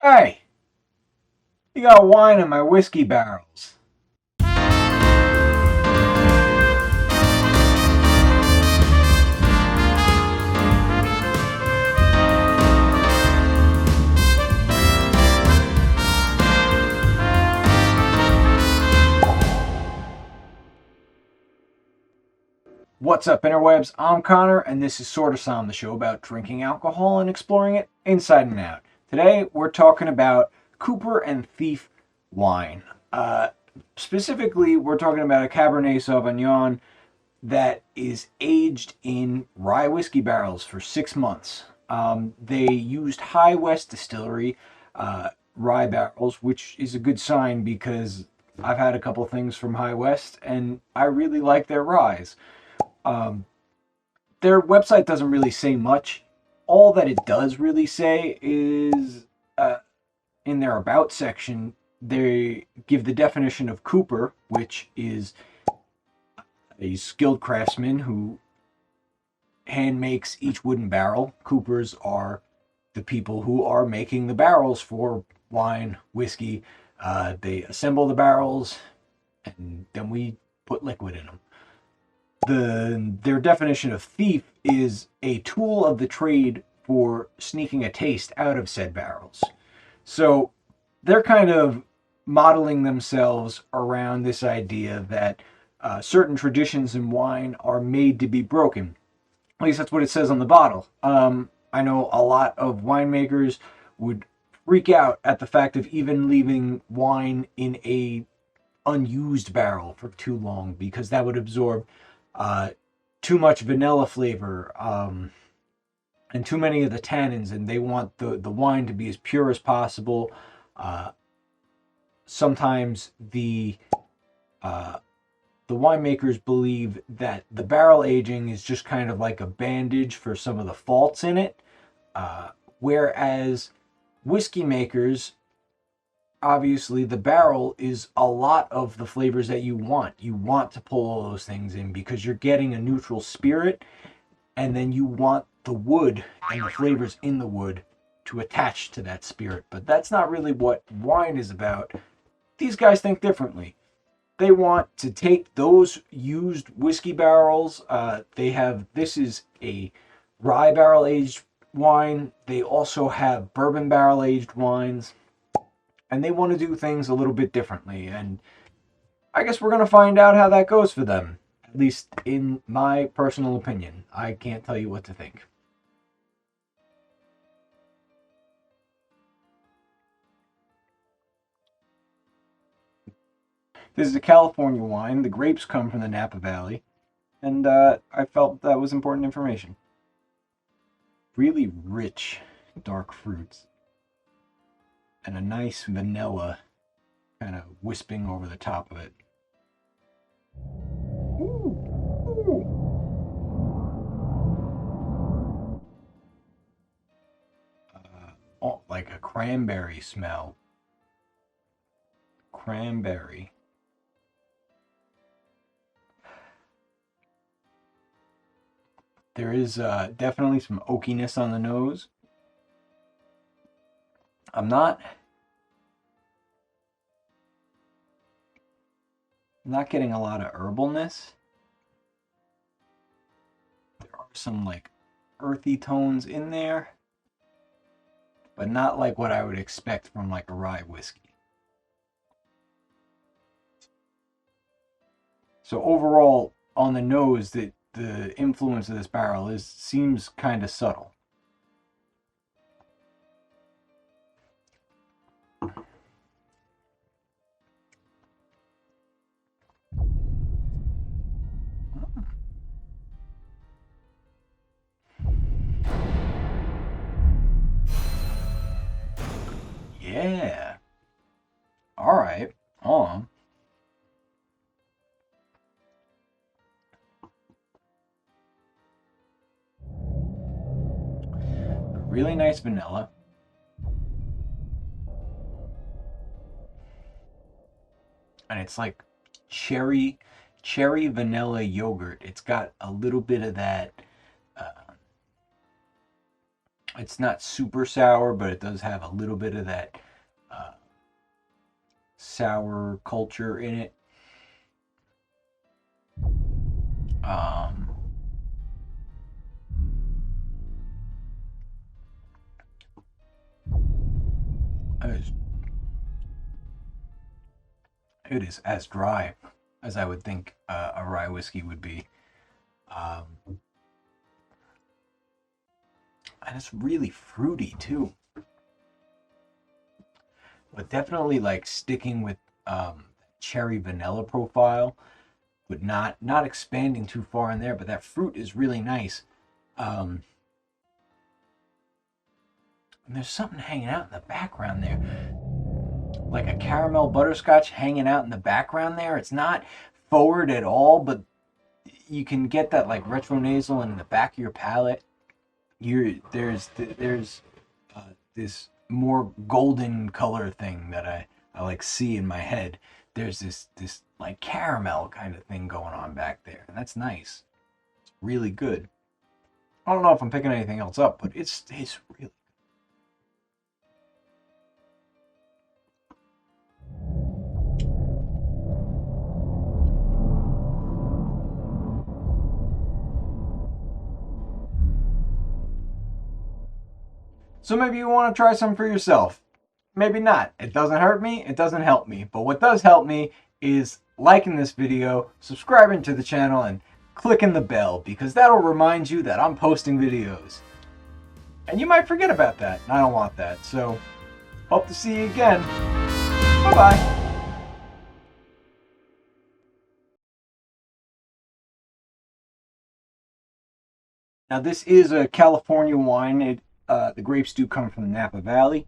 Hey, you got wine in my whiskey barrels. What's up, interwebs? I'm Connor, and this is Sorta Somme, the show about drinking alcohol and exploring it inside and out. Today, we're talking about Cooper and Thief wine. Specifically, we're talking about a Cabernet Sauvignon that is aged in rye whiskey barrels for 6 months. They used High West Distillery rye barrels, which is a good sign because I've had a couple things from High West and I really like their ryes. Um, their website doesn't really say much. All that it does really say is in their About section, they give the definition of Cooper, which is a skilled craftsman who hand makes each wooden barrel. Coopers are the people who are making the barrels for wine, whiskey. They assemble the barrels, and then we put liquid in them. Their definition of thief is a tool of the trade for sneaking a taste out of said barrels. So they're kind of modeling themselves around this idea that certain traditions in wine are made to be broken. At least that's what it says on the bottle. I know a lot of winemakers would freak out at the fact of even leaving wine in a unused barrel for too long because that would absorb too much vanilla flavor and too many of the tannins, and they want the wine to be as pure as possible. Sometimes the winemakers believe that the barrel aging is just kind of like a bandage for some of the faults in it, whereas whiskey makers, obviously the barrel is a lot of the flavors that you want. You want to pull all those things in because you're getting a neutral spirit, and then you want the wood and the flavors in the wood to attach to that spirit. But that's not really what wine is about. These guys think differently. They want to take those used whiskey barrels. This is a rye barrel aged wine. They also have bourbon barrel aged wines, and they want to do things a little bit differently. And I guess we're going to find out how that goes for them, at least in my personal opinion. I can't tell you what to think. This is a California wine. The grapes come from the Napa Valley, and I felt that was important information. Really rich, dark fruits, and a nice vanilla kind of wisping over the top of it. Ooh. Oh, like a cranberry smell. Cranberry. There is definitely some oakiness on the nose. I'm not getting a lot of herbalness. There are some like earthy tones in there, but not like what I would expect from like a rye whiskey. So overall, on the nose, the influence of this barrel seems kind of subtle. Yeah. All right. On. Really nice vanilla. And it's like cherry vanilla yogurt. It's got a little bit of that It's not super sour, but it does have a little bit of that sour culture in it. Um, it is as dry as I would think a rye whiskey would be. And it's really fruity too. But definitely like sticking with cherry vanilla profile, but not expanding too far in there. But that fruit is really nice. And there's something hanging out in the background there, like a caramel butterscotch hanging out in the background there. It's not forward at all, but you can get that like retronasal in the back of your palate. There's this more golden color thing that I like see in my head. There's this like caramel kind of thing going on back there, and that's nice. It's really good. I don't know if I'm picking anything else up, but it's really. So maybe you want to try some for yourself. Maybe not. It doesn't hurt me, it doesn't help me. But what does help me is liking this video, subscribing to the channel, and clicking the bell, because that'll remind you that I'm posting videos. And you might forget about that, and I don't want that. So, hope to see you again. Bye-bye. Now this is a California wine. The grapes do come from the Napa Valley.